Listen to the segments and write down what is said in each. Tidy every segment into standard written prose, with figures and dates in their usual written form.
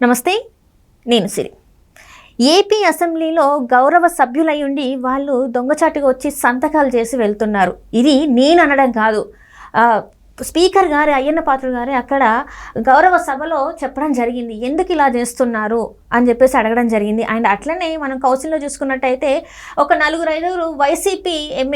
నమస్తే, నేను సిరి. ఏపీ అసెంబ్లీలో గౌరవ సభ్యులై ఉండి వాళ్ళు దొంగచాటుగా వచ్చి సంతకాలు చేసి వెళ్తున్నారు. ఇది నేను అనడం కాదు, స్పీకర్ గారు అయ్యన్న పాత్రుడు గారే అక్కడ గౌరవ సభలో చెప్పడం జరిగింది. ఎందుకు ఇలా చేస్తున్నారు అని చెప్పేసి అడగడం జరిగింది. అండ్ అట్లనే మనం కౌన్సిల్లో చూసుకున్నట్టయితే ఒక 4-5 వైసీపీ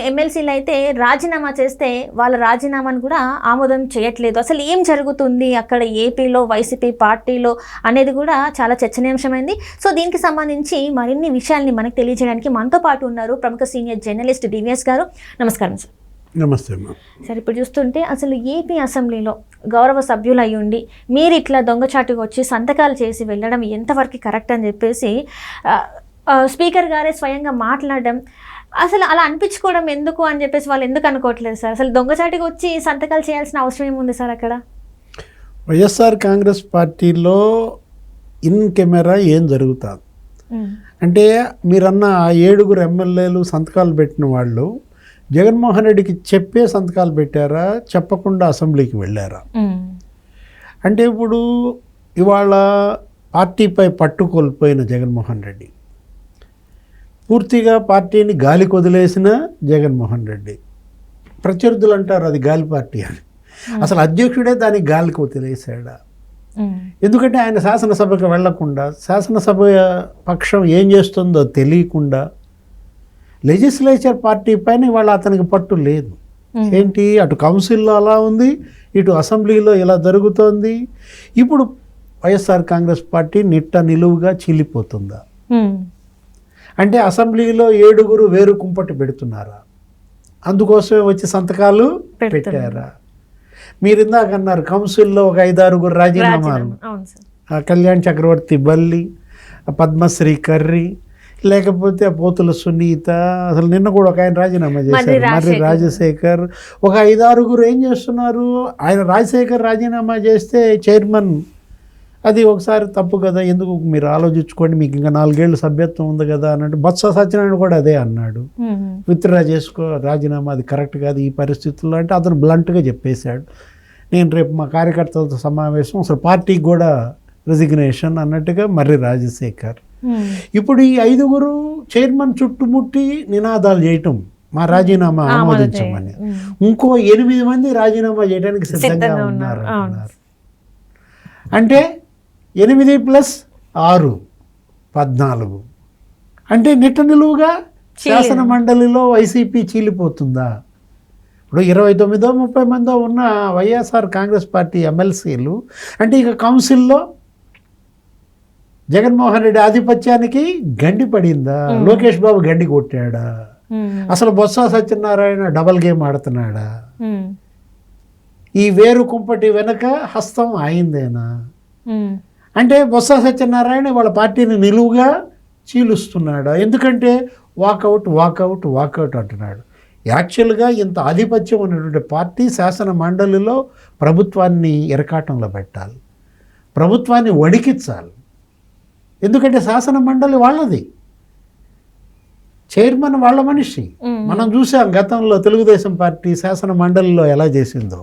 ఎమ్మెల్సీలు అయితే రాజీనామా చేస్తే వాళ్ళ రాజీనామాను కూడా ఆమోదం చేయట్లేదు. అసలు ఏం జరుగుతుంది అక్కడ ఏపీలో వైసీపీ పార్టీలో అనేది కూడా చాలా చర్చనీయాంశమైంది. సో దీనికి సంబంధించి మరిన్ని విషయాల్ని మనకు తెలియజేయడానికి మనతో పాటు ఉన్నారు ప్రముఖ సీనియర్ జర్నలిస్ట్ డివిఎస్ గారు. నమస్కారం సార్. నమస్తే సార్. ఇప్పుడు చూస్తుంటే అసలు ఏపీ అసెంబ్లీలో గౌరవ సభ్యులు అయి ఉండి మీరు ఇట్లా దొంగచాటుగా వచ్చి సంతకాలు చేసి వెళ్ళడం ఎంతవరకు కరెక్ట్ అని చెప్పేసి స్పీకర్ గారే స్వయంగా మాట్లాడడం, అసలు అలా అనిపించుకోవడం ఎందుకు అని చెప్పేసి వాళ్ళు ఎందుకు అనుకోవట్లేదు సార్? అసలు దొంగచాటుగా వచ్చి సంతకాలు చేయాల్సిన అవసరం ఏముంది సార్ అక్కడ? వైఎస్ఆర్ కాంగ్రెస్ పార్టీలో ఇన్ కెమెరా ఏం జరుగుతుంది అంటే, మీరన్న 7 ఎమ్మెల్యేలు సంతకాలు పెట్టిన వాళ్ళు జగన్మోహన్ రెడ్డికి చెప్పే సంతకాలు పెట్టారా, చెప్పకుండా అసెంబ్లీకి వెళ్ళారా? అంటే ఇప్పుడు ఇవాళ పార్టీపై పట్టు కోల్పోయిన జగన్మోహన్ రెడ్డి, పూర్తిగా పార్టీని గాలికి వదిలేసిన జగన్మోహన్ రెడ్డి, ప్రత్యర్థులు అంటారు అది గాలి పార్టీ అని. అసలు అధ్యక్షుడే దానికి గాలికి వదిలేసాడా? ఎందుకంటే ఆయన శాసనసభకు వెళ్లకుండా, శాసనసభ పక్షం ఏం చేస్తుందో తెలియకుండా లెజిస్లేచర్ పార్టీ పైన ఇవాళ అతనికి పట్టు లేదు. ఏంటి, అటు కౌన్సిల్లో అలా ఉంది, ఇటు అసెంబ్లీలో ఇలా జరుగుతోంది. ఇప్పుడు వైఎస్ఆర్ కాంగ్రెస్ పార్టీ నిలువుగా చీలిపోతుందా? అంటే అసెంబ్లీలో 7 వేరు కుంపటి పెడుతున్నారా? అందుకోసమే వచ్చి సంతకాలు పెట్టారా? మీరు ఇందాక అన్నారు కౌన్సిల్లో ఒక 5-6 రాజీనామాలు. కళ్యాణ్ చక్రవర్తి బల్లి, పద్మశ్రీ కర్రీ, లేకపోతే పోతుల సునీత, అసలు నిన్న కూడా ఒక ఆయన రాజీనామా చేశారు, మర్రి రాజశేఖర్. ఒక 5-6 ఏం చేస్తున్నారు? ఆయన రాజశేఖర్ రాజీనామా చేస్తే చైర్మన్, అది ఒకసారి తప్పు కదా, ఎందుకు మీరు ఆలోచించుకోండి, మీకు ఇంకా 4 ఏళ్ళు సభ్యత్వం ఉంది కదా అన్నట్టు. బొత్స సత్యనారాయణ కూడా అదే అన్నాడు, విత్డ్రా చేసుకో రాజీనామా, అది కరెక్ట్ కాదు ఈ పరిస్థితుల్లో అంటే. అతను బ్లంట్గా చెప్పేశాడు, నేను రేపు మా కార్యకర్తలతో సమావేశం, అసలు పార్టీకి కూడా రెసిగ్నేషన్ అన్నట్టుగా మర్రి రాజశేఖర్. ఇప్పుడు ఈ 5 చైర్మన్ చుట్టుముట్టి నినాదాలు చేయటం, మా రాజీనామా ఆమోదించమని. ఇంకో 8 మంది రాజీనామా చేయడానికి సిద్ధంగా ఉన్నారు అంటున్నారు. అంటే 8 + 6 14. అంటే నిలువుగా శాసన మండలిలో వైసీపీ చీలిపోతుందా? ఇప్పుడు 29-30 మందో ఉన్న వైఎస్ఆర్ కాంగ్రెస్ పార్టీ ఎమ్మెల్సీలు అంటే ఇక కౌన్సిల్లో జగన్మోహన్ రెడ్డి ఆధిపత్యానికి గండి పడిందా? లోకేష్ బాబు గండి కొట్టాడా? అసలు బొత్స సత్యనారాయణ డబల్ గేమ్ ఆడుతున్నాడా? ఈ వేరు కుంపటి వెనక హస్తం ఆయిందేనా? అంటే బొత్స సత్యనారాయణ వాళ్ళ పార్టీని నిలువుగా చీలుస్తున్నాడా? ఎందుకంటే వాకౌట్ అంటున్నాడు. యాక్చువల్గా ఇంత ఆధిపత్యం ఉన్నటువంటి పార్టీ శాసన మండలిలో ప్రభుత్వాన్ని ఇరకాటంలో పెట్టాలి, ప్రభుత్వాన్ని వణికించాలి. ఎందుకంటే శాసన మండలి వాళ్ళది, చైర్మన్ వాళ్ళ మనిషి. మనం చూసాం గతంలో తెలుగుదేశం పార్టీ శాసన మండలిలో ఎలా చేసిందో.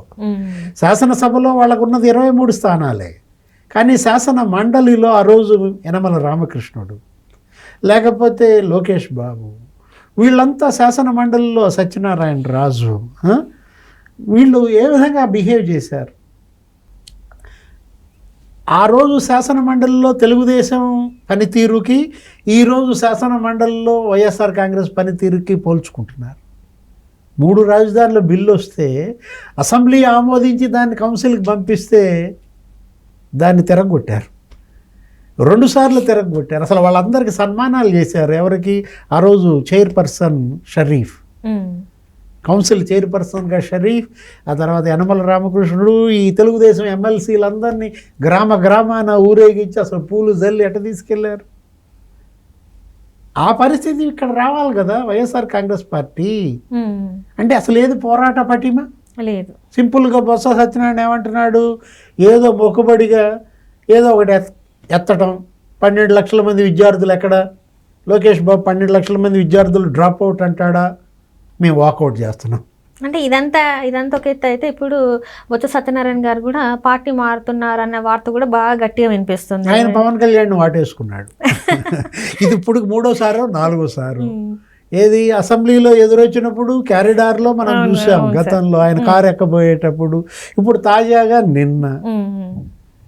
శాసనసభలో వాళ్ళకున్నది 23 స్థానాలే, కానీ శాసన మండలిలో ఆ రోజు యనమల రామకృష్ణుడు, లేకపోతే లోకేష్ బాబు, వీళ్ళంతా శాసన మండలిలో సత్యనారాయణ రాజు, వీళ్ళు ఏ విధంగా బిహేవ్ చేశారు? ఆ రోజు శాసన మండలిలో తెలుగుదేశం పనితీరుకి, ఈరోజు శాసన మండలిలో వైఎస్ఆర్ కాంగ్రెస్ పనితీరుకి పోల్చుకుంటున్నారు. 3 రాజధానుల బిల్లు వస్తే అసెంబ్లీ ఆమోదించి దాన్ని కౌన్సిల్కి పంపిస్తే దాన్ని తిరగొట్టారు, 2 సార్లు తిరగొట్టారు. అసలు వాళ్ళందరికీ సన్మానాలు చేశారు. ఎవరికి? ఆ రోజు చైర్పర్సన్ షరీఫ్, కౌన్సిల్ చైర్పర్సన్గా షరీఫ్, ఆ తర్వాత యనమల రామకృష్ణుడు, ఈ తెలుగుదేశం ఎమ్మెల్సీలందరినీ గ్రామాన ఊరేగించి అసలు పూలు జల్లి ఎట్ట తీసుకెళ్లారు. ఆ పరిస్థితి ఇక్కడ రావాలి కదా వైఎస్ఆర్ కాంగ్రెస్ పార్టీ. అంటే అసలు ఏది పోరాట పటిమ లేదు. సింపుల్గా బొత్స సత్యనారాయణ ఏమంటున్నాడు, ఏదో మొక్కుబడిగా ఏదో ఒకటి ఎత్తటం. 12 లక్షల మంది విద్యార్థులు ఎక్కడ? లోకేష్ బాబు 12 లక్షల మంది విద్యార్థులు డ్రాప్ అవుట్ అంటాడా? మేము వాకౌట్ చేస్తున్నాం. అంటే ఇదంతా ఒక ఎత్తు అయితే ఇప్పుడు బొత్స సత్యనారాయణ గారు కూడా పార్టీ మారుతున్నారన్న వార్త కూడా బాగా గట్టిగా వినిపిస్తుంది. ఆయన పవన్ కళ్యాణ్ వాటేసుకున్నాడు. ఇది ఇప్పుడు 3వసారో 4వసారో. ఏది అసెంబ్లీలో ఎదురొచ్చినప్పుడు క్యారిడార్లో మనం చూసాం గతంలో ఆయన కారు ఎక్కబోయేటప్పుడు. ఇప్పుడు తాజాగా నిన్న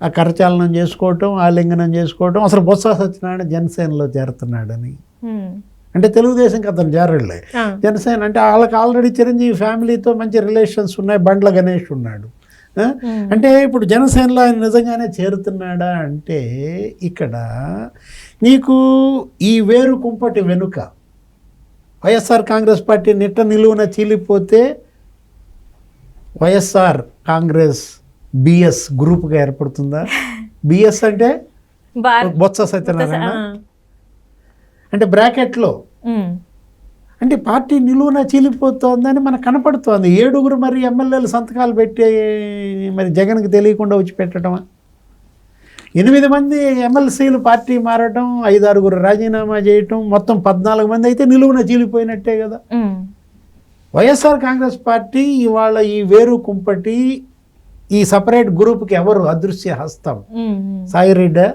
ఆ కరచాలనం చేసుకోవటం, ఆలింగనం చేసుకోవటం, అసలు బొత్స సత్యనారాయణ జనసేనలో చేరుతున్నాడని. అంటే తెలుగుదేశంకి అతను చేరలే, జనసేన అంటే వాళ్ళకి ఆల్రెడీ చిరంజీవి ఫ్యామిలీతో మంచి రిలేషన్స్ ఉన్నాయి, బండ్ల గణేష్ ఉన్నాడు. అంటే ఇప్పుడు జనసేనలో ఆయన నిజంగానే చేరుతున్నాడా అంటే ఇక్కడ నీకు ఈ వేరు కుంపటి వెనుక వైఎస్ఆర్ కాంగ్రెస్ పార్టీ నిట్ట నిలువున చీలిపోతే వైఎస్ఆర్ కాంగ్రెస్ బిఎస్ గ్రూప్గా ఏర్పడుతుందా? బిఎస్ అంటే బొత్స సత్యనారాయణ అంటే బ్రాకెట్లో, అంటే పార్టీ నిలువున చీలిపోతోందని మనకు కనపడుతోంది. 7 మరి ఎమ్మెల్యేలు సంతకాలు పెట్టి మరి జగన్కి తెలియకుండా వచ్చి పెట్టడమా? 8 మంది ఎమ్మెల్సీలు పార్టీ మారటం, 5-6 రాజీనామా చేయటం, మొత్తం 14 మంది అయితే నిలువున చీలిపోయినట్టే కదా. వైఎస్ఆర్ కాంగ్రెస్ పార్టీ ఇవాళ ఈ వేరు కుంపటి ఈ సపరేట్ గ్రూప్కి ఎవరు అదృశ్య హస్తం? సాయిరెడ్డి.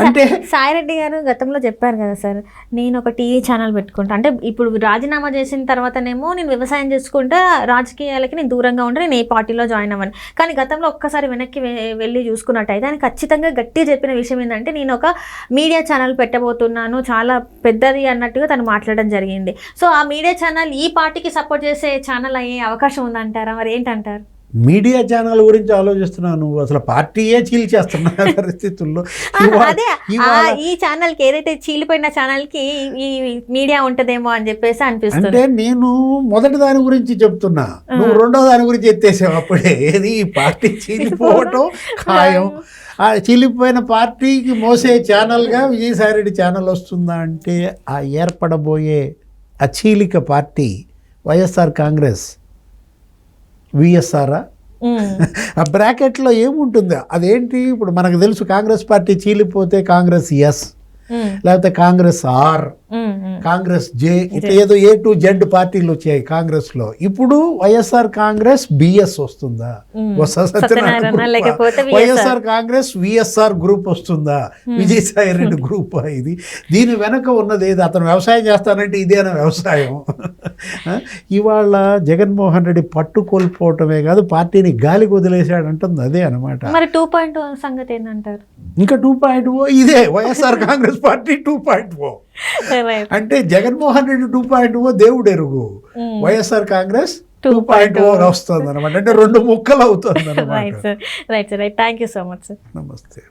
అంటే సాయిరెడ్డి గారు గతంలో చెప్పారు కదా సార్, నేను ఒక టీవీ ఛానల్ పెట్టుకుంటా, అంటే ఇప్పుడు రాజీనామా చేసిన తర్వాతనేమో నేను వ్యవసాయం చేసుకుంటా, రాజకీయాలకి నేను దూరంగా ఉంటే నేను ఏ పార్టీలో జాయిన్ అవ్వను. కానీ గతంలో ఒక్కసారి వెనక్కి వెళ్ళి చూసుకున్నట్టయితే ఆయన ఖచ్చితంగా గట్టిగా చెప్పిన విషయం ఏంటంటే నేను ఒక మీడియా ఛానల్ పెట్టబోతున్నాను, చాలా పెద్దది అన్నట్టుగా తను మాట్లాడడం జరిగింది. సో ఆ మీడియా ఛానల్ ఈ పార్టీకి సపోర్ట్ చేసే ఛానల్ అయ్యే అవకాశం ఉందంటారా? మరి ఏంటంటారు? మీడియా ఛానల్ గురించి ఆలోచిస్తున్నాను, నువ్వు అసలు పార్టీయే చీల్చేస్తున్నా పరిస్థితుల్లో. అదే ఈ ఛానల్కి ఏదైతే చీలిపోయిన ఛానల్కి ఈ మీడియా ఉంటదేమో అని చెప్పేసి అనిపిస్తుంది. అంటే నేను మొదటి దాని గురించి చెప్తున్నా, నువ్వు రెండో దాని గురించి ఎత్తేసావు అప్పుడే. ఏది ఈ పార్టీ చీలిపోవటం ఖాయం. ఆ చీలిపోయిన పార్టీకి మోసే ఛానల్గా విజయసాయిరెడ్డి ఛానల్ వస్తుందా అంటే ఆ ఏర్పడబోయే ఆ చీలిక పార్టీ వైఎస్ఆర్ కాంగ్రెస్ విఎస్ఆరా? ఆ బ్రాకెట్లో ఏముంటుందో అదేంటి? ఇప్పుడు మనకు తెలుసు కాంగ్రెస్ పార్టీ చీలిపోతే కాంగ్రెస్ ఎస్, లేకపోతే కాంగ్రెస్ ఆర్, కాంగ్రెస్ జే, ఇట్లా ఏదో A to Z పార్టీలు వచ్చాయి కాంగ్రెస్ లో. ఇప్పుడు వైఎస్ఆర్ కాంగ్రెస్ బిఎస్ వస్తుందా? వైఎస్ఆర్ కాంగ్రెస్ విఎస్ఆర్ గ్రూప్ వస్తుందా? విజయసాయి రెడ్డి గ్రూప్ ఇది. దీని వెనక ఉన్నది ఏది? అతను వ్యవసాయం చేస్తానంటే ఇదేనా వ్యవసాయం? ఇవాళ జగన్మోహన్ రెడ్డి పట్టు కోల్పోవటమే కాదు, పార్టీని గాలికి వదిలేశాడంటుంది అదే అనమాట. మరి 2.0 సంగతి ఏంటంటారు? ఇంకా 2.0 ఇదే వైఎస్ఆర్ కాంగ్రెస్ పార్టీ 2.0. అంటే జగన్మోహన్ రెడ్డి 2.0 దేవుడు ఎరుగు, వైఎస్ఆర్ కాంగ్రెస్ 2.0 వస్తుంది అనమాట. అంటే 2 ముక్కలు అవుతుంది అనమాట. Right sir, thank you so much sir. నమస్తే.